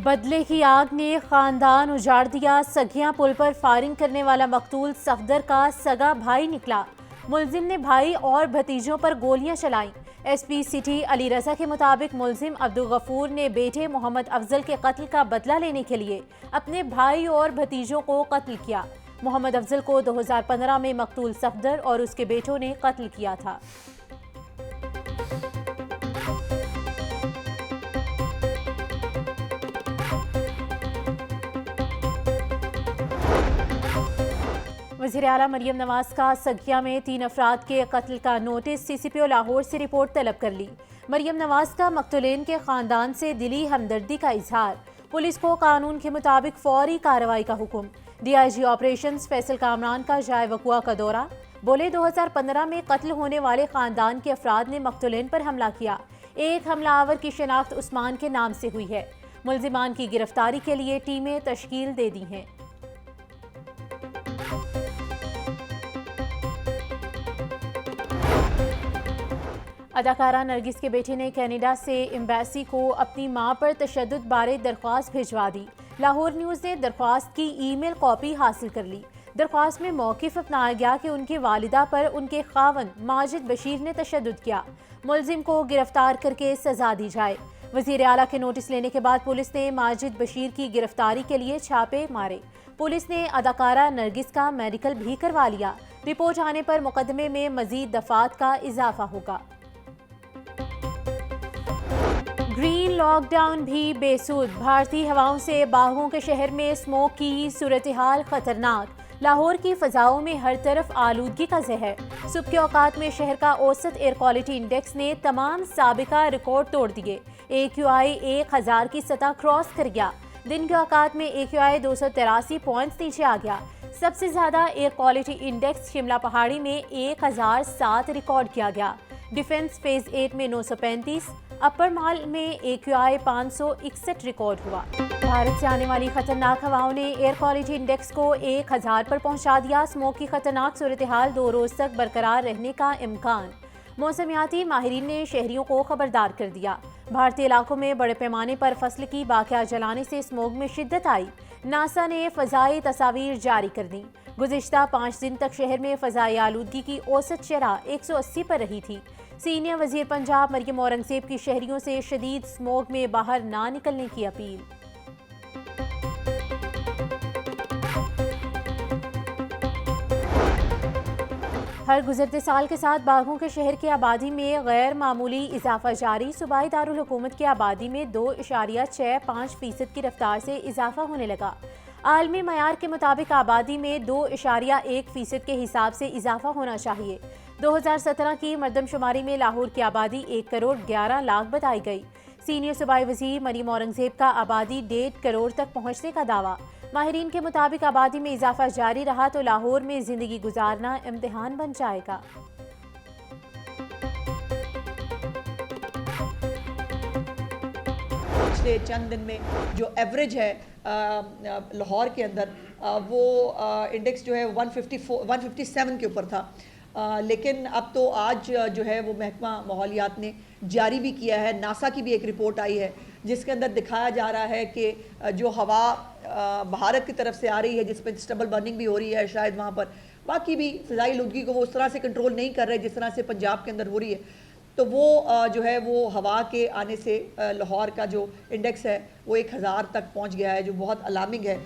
बदले की आग ने खानदान उजाड़ दिया। सगिया पुल पर फायरिंग करने वाला मकतूल सफदर का सगा भाई निकला। मुलजिम ने भाई और भतीजों पर गोलियां चलाईं। एसपी सिटी अली रजा के मुताबिक मुलजिम अब्दुल गफूर ने बेटे मोहम्मद अफजल के कत्ल का बदला लेने के लिए अपने भाई और भतीजों को कत्ल किया। मोहम्मद अफजल को 2015 में मकतूल सफदर और उसके बेटों ने कत्ल किया था। वज़ीर आला मरियम नवाज का सगिया में 3 अफराद के कत्ल का नोटिस। CCPO लाहौर से रिपोर्ट तलब कर ली। मरियम नवाज का मकतूलेन के खानदान से दिली हमदर्दी का इजहार। पुलिस को कानून के मुताबिक फौरी कार्रवाई का हुक्म। DIG ऑपरेशंस फैसल कामरान का जाए वकुआ का दौरा। बोले 2015 में कत्ल होने वाले खानदान के अफराद ने मकतूलेन पर हमला किया। एक हमलावर की शनाख्त उस्मान के नाम से हुई है। मुलजिमान की गिरफ्तारी के लिए टीमें तश्कील दे दी हैं। अदाकारा नरगिस के बेटे ने कनाडा से एम्बेसी को अपनी मां पर तशद्दुद बारे दरख्वास्त भिजवा दी। लाहौर न्यूज़ ने दरख्वास्त की ईमेल कॉपी हासिल कर ली। दरख्वास्त में मौक़िफ़ अपनाया गया कि उनकी वालिदा पर उनके खावन माजिद बशीर ने तशद्दुद किया। मुलजिम को गिरफ्तार करके सजा दी जाए। वज़ीर आला के नोटिस लेने के बाद पुलिस ने माजिद बशीर की गिरफ्तारी के लिए छापे मारे। पुलिस ने अदाकारा नरगिस का मेडिकल भी करवा लिया। रिपोर्ट आने पर मुकदमे में मज़ीद दफ़ात का इजाफा होगा। ग्रीन लॉकडाउन भी बेसूद। भारतीय हवाओं से बागों के शहर में स्मोक की सूरत हाल खतरनाक। लाहौर की फ़ज़ाओं में हर तरफ आलूदगी का ज़हर। सुबह के औकात में शहर का औसत एयर क्वालिटी इंडेक्स ने तमाम साबिका रिकॉर्ड तोड़ दिए। AQI 1000 की सतह क्रॉस कर गया। दिन के औकात में AQI 283 पॉइंट्स नीचे आ गया। सबसे ज़्यादा एयर क्वालिटी इंडेक्स शिमला पहाड़ी में 1007 रिकॉर्ड किया गया। डिफेंस फेज 8 में 935, अपर माल में AQI 561 रिकॉर्ड हुआ। भारत से आने वाली खतरनाक हवाओं ने एयर क्वालिटी इंडेक्स को 1000 पर पहुंचा दिया। स्मोक की खतरनाक सूरत हाल 2 रोज तक बरकरार रहने का इम्कान। मौसमियाती माहिरीन ने शहरियों को खबरदार कर दिया। भारतीय इलाकों में बड़े पैमाने पर फसल की बाकिया जलाने से स्मोक में शिद्दत आई। नासा ने फ़ज़ाई तस्वीर जारी कर दी। गुज़िश्ता 5 दिन तक शहर में फ़ज़ाई आलूदगी की औसत शरह 180 पर रही थी। सीनियर वज़ीर पंजाब मरियम औरंगज़ेब की शहरियों से शदीद स्मोक में बाहर ना निकलने की अपील। हर गुज़रते साल के साथ बागों के शहर की आबादी में गैर मामूली इजाफा जारी। सूबाई दारुल हुकूमत की आबादी में 2.65% की रफ्तार से इजाफा होने लगा। आलमी मयार के मुताबिक आबादी में 2.1% के हिसाब से इजाफा होना चाहिए। 2017 की मरदमशुमारी में लाहौर की आबादी 1 करोड़ 11 लाख बताई गई। सीनियर सूबाई वज़ीर मरियम औरंगज़ेब का आबादी 1.5 करोड़ तक पहुँचने का दावा। माहिरीन के मुताबिक आबादी में इजाफा जारी रहा तो लाहौर में ज़िंदगी गुजारना इम्तिहान बन जाएगा। पिछले चंद दिन में जो एवरेज है लाहौर के अंदर वो इंडेक्स जो है 157 के ऊपर था। लेकिन अब तो आज जो है वो महकमा माहौलियात ने जारी भी किया है। नासा की भी एक रिपोर्ट आई है जिसके अंदर दिखाया जा रहा है कि जो हवा भारत की तरफ से आ रही है जिसमें स्टबल बर्निंग भी हो रही है, शायद वहाँ पर बाकी भी फ़िज़ाई आलूदगी को वो उस तरह से कंट्रोल नहीं कर रहे जिस तरह से पंजाब के अंदर हो रही है। तो वो जो है वो हवा के आने से लाहौर का जो इंडेक्स है वो 1000 तक पहुँच गया है, जो बहुत अलार्मिंग है।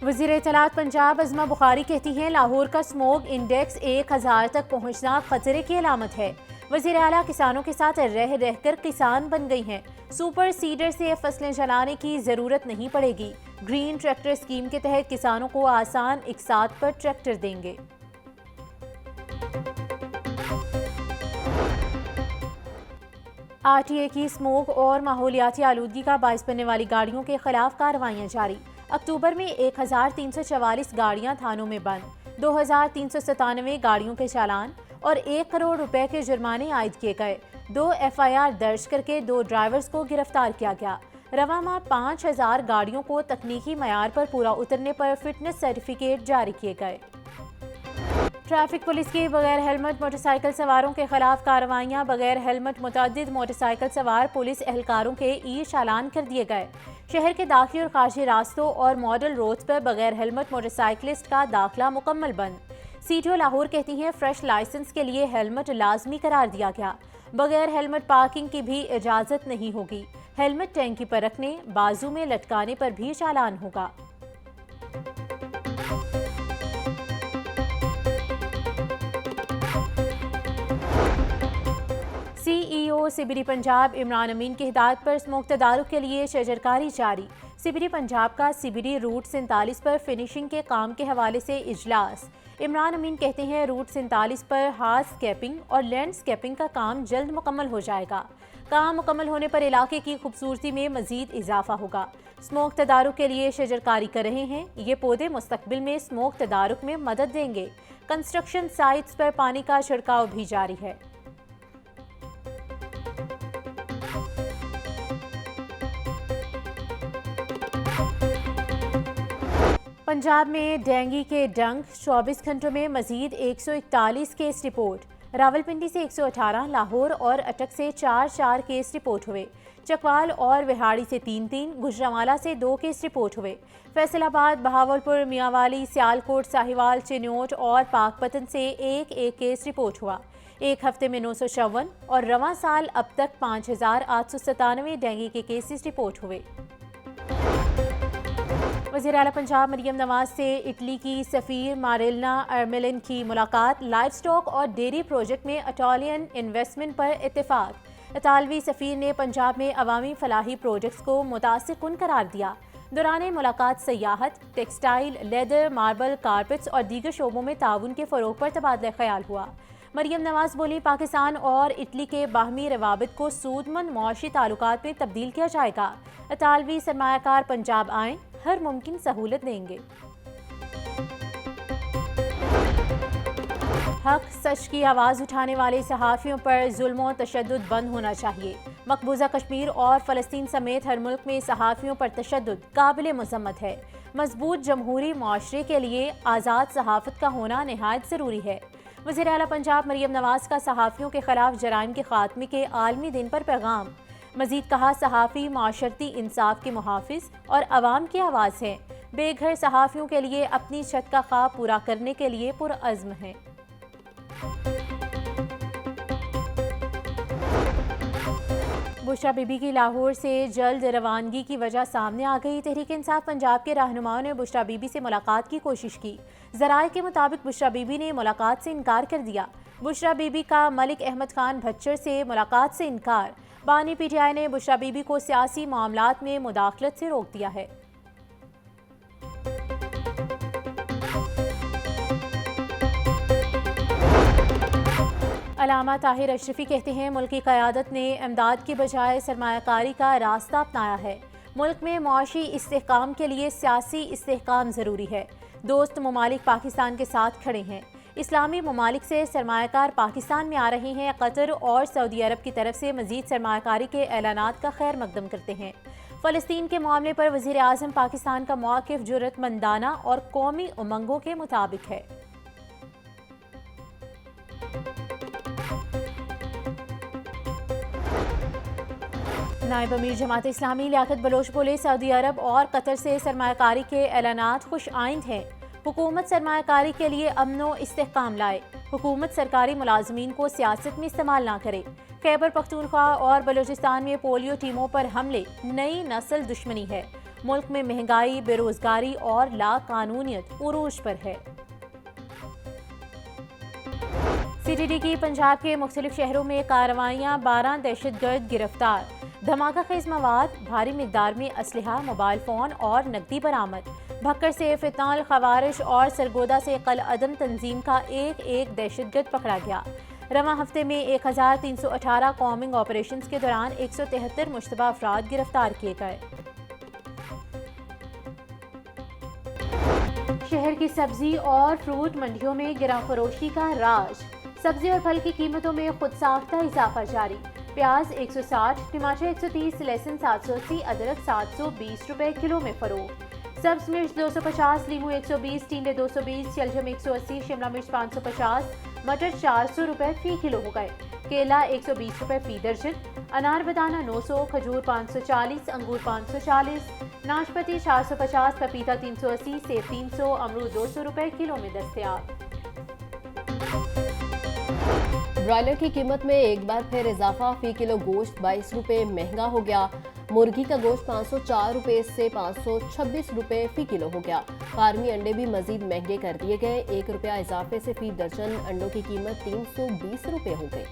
वज़ीर इत्तलात पंजाब अज़मा बुखारी कहती हैं लाहौर का स्मोक इंडेक्स 1000 तक पहुंचना खतरे की अलामत है। वज़ीर आला किसानों के साथ रह रहकर किसान बन गई हैं। सुपर सीडर से फसलें जलाने की ज़रूरत नहीं पड़ेगी। ग्रीन ट्रैक्टर स्कीम के तहत किसानों को आसान इकसात पर ट्रैक्टर देंगे। RTA की स्मोक और माहौलियाती आलूदगी का बाइस बनने वाली गाड़ियों के खिलाफ कार्रवाइयाँ जारी। अक्टूबर में 1344 गाड़ियां थानों में बंद, 2397 गाड़ियों के चालान और 1 करोड़ रुपए के जुर्माने आयद किए गए। 2 FIR दर्ज करके 2 ड्राइवर्स को गिरफ्तार किया गया। रवा माह 5000 गाड़ियों को तकनीकी मयार पर पूरा उतरने पर फिटनेस सर्टिफिकेट जारी किए गए। ट्रैफिक पुलिस की बगैर हेलमेट मोटरसाइकिल सवारों के खिलाफ कार्रवाइयां। बगैर हेलमेट मुतअद्दिद मोटरसाइकिल सवार पुलिस एहलकारों के ई चालान कर दिए गए। शहर के दाखिली और खारजी रास्तों और मॉडल रोड्स पर बगैर हेलमेट मोटरसाइकिलिस्ट का दाखिला मुकम्मल बंद। सीटीओ लाहौर कहती हैं फ्रेश लाइसेंस के लिए हेलमेट लाजमी करार दिया गया। बगैर हेलमेट पार्किंग की भी इजाजत नहीं होगी। हेलमेट टैंकी पर रखने, बाजू में लटकाने पर भी चालान होगा। सीईओ सिबरी पंजाब इमरान अमीन की हिदायत पर स्मोक तदारुक के लिए शजरकारी जारी। सिबरी पंजाब का सिबरी रूट 47 पर फिनिशिंग के काम के हवाले से इजलास। इमरान अमीन कहते हैं रूट 47 पर हार्डस्केपिंग और लैंडस्केपिंग का काम जल्द मुकम्मल हो जाएगा। काम मुकम्मल होने पर इलाके की खूबसूरती में मजीद इजाफा होगा। स्मोक तदारुक के लिए शजरकारी कर रहे हैं। ये पौधे मुस्तकबिल में स्मोक तदारुक में मदद देंगे। कंस्ट्रक्शन साइट्स पर पानी का छिड़काव भी जारी है। पंजाब में डेंगू के डंक 24 घंटों में मजीद 141 केस रिपोर्ट। रावलपिंडी से 118, लाहौर और अटक से 4 केस रिपोर्ट हुए। चकवाल और विहाड़ी से 3, गुजरांवाला से 2 केस रिपोर्ट हुए। फैसलाबाद, बहावलपुर, मियांवाली, सियालकोट, साहिवाल, चिन्योट और पाकपतन से एक केस रिपोर्ट हुआ। एक हफ्ते में 954 और रवां साल अब तक 5897 डेंगू के केसेस रिपोर्ट हुए। वज़ीर आला पंजाब मरियम नवाज से इटली की सफ़ीर मारिलना अर्मेलिन की मुलाकात। लाइव स्टॉक और डेयरी प्रोजेक्ट में इटालियन इन्वेस्टमेंट पर इत्तेफाक। इतालवी सफ़ीर ने पंजाब में अवामी फलाही प्रोजेक्ट्स को मुतासिर कुन करार दिया। दौरान मुलाकात सयाहत, टेक्सटाइल, लेदर, मार्बल, कारपेट्स और दीगर शोबों में ताउन के फ़रोग पर तबादला ख्याल हुआ। मरियम नवाज बोली पाकिस्तान और इटली के बाहमी रवाबित को सूदमंद मुआशी ताल्लुकात में तब्दील किया जाएगा। इतालवी सरमायाकार पंजाब आएँ, हर मुमकिन सहूलत देंगे। हक सच की आवाज़ उठाने वाले सहाफ़ियों पर जुल्म और तशद्दुद बंद होना चाहिए। मकबूजा कश्मीर और फ़लस्तीन समेत हर मुल्क में सहाफ़ियों पर तशद्दुद काबिल मज़म्मत है। मजबूत जमहूरी मुआशरे के लिए आज़ाद सहाफ़त का होना निहायत ज़रूरी है। वज़ीर आला पंजाब मरियम नवाज का सहाफ़ियों के खिलाफ जराइम के खात्मे के आलमी दिन पर पैगाम। मजीद कहा सहाफ़ी माशरती इंसाफ के मुहाफिज और अवाम की आवाज़ हैं। बेघर सहाफ़ियों के लिए अपनी छत का ख्वाब पूरा करने के लिए पुरअज़्म हैं। बुशरा बीबी की लाहौर से जल्द रवानगी की वजह सामने आ गई। तहरीक इंसाफ पंजाब के रहनुमाओं ने बुशरा बीबी से मुलाकात की कोशिश की। ज़राए के मुताबिक बुशरा बीबी ने मुलाकात से इनकार कर दिया। बुशरा बीबी का मलिक अहमद खान भच्चर से मुलाकात से इनकार। बानी पीटीआई ने बुशरा बीबी को सियासी मामलात में मुदाखलत से रोक दिया है। अलामा ताहिर अशरफी कहते हैं मुल्क की क़यादत ने इमदाद की बजाय सरमायाकारी का रास्ता अपनाया है। मुल्क में मुआशी इस्तेहकाम के लिए सियासी इस्तेहकाम ज़रूरी है। दोस्त ममालिक पाकिस्तान के साथ खड़े हैं। इस्लामी ममालिक से सरमायाकार पाकिस्तान में आ रहे हैं। कतर और सऊदी अरब की तरफ से मजीद सरमायाकारी के ऐलानात का खैर मकदम करते हैं। फ़लस्तीन के मामले पर वज़ीर आज़म पाकिस्तान का मौक़िफ़ जुर्रतमंदाना और कौमी उमंगों के मुताबिक है। नायब अमीर जमात इस्लामी लियाकत बलोच बोले सऊदी अरब और कतर से सरमायाकारी के ऐलानात खुश आइंद हैं। हुकूमत सरमायाकारी के लिए अमनो इस्तेहकाम लाए। हुकूमत सरकारी मुलाजमीन को सियासत में इस्तेमाल ना करे। खैबर पख्तूनख्वा और बलूचिस्तान में पोलियो टीमों पर हमले नई नस्ल दुश्मनी है। मुल्क में महंगाई, बेरोजगारी और लाकानूनियत उरूज पर है। सीटीडी की पंजाब के मुख्तलिफ शहरों में कार्रवाइयाँ। 12 दहशतगर्द गिरफ्तार। धमाका खेज मवाद, भारी मिकदार में असलहा, मोबाइल फ़ोन और नकदी बरामद। भक्कर से फितनाल, खवारिश और सरगोदा से कल अदम तंजीम का एक दहशतगर्द पकड़ा गया। रवां हफ्ते में 1318 कॉम्बिंग ऑपरेशन के दौरान 173 मुश्तबा अफराद गिरफ्तार किए गए। शहर की सब्जी और फ्रूट मंडियों में गिरा फरोशी का राज। सब्जी और फल की कीमतों में खुद साख्ता इजाफा जारी। प्याज 160, टमाटर 130, लहसुन 780, अदरक 720 रुपए किलो में फरोख्त। सब्ज मिर्च 250, लीमू 120, टींडे 220, शलजम 180, शिमला मिर्च 550, मटर 400 रुपए फी किलो हो गए। केला 120 रुपए फी दर्जन, अनार बताना 900, खजूर 540, अंगूर 540, नाशपाती 450, पपीता 380, सेब 300, अमरूद 200 रुपए किलो में दस्तयाब। ब्रॉयलर की कीमत में एक बार फिर इजाफा, फी किलो गोश्त 22 रुपए महंगा हो गया। मुर्गी का गोश्त 504 रुपए से 526 रुपए फी किलो हो गया। फार्मी अंडे भी मजीद महंगे कर दिए गए, 1 रुपया इजाफे से फी दर्जन अंडों की कीमत 320 रुपए हो गई।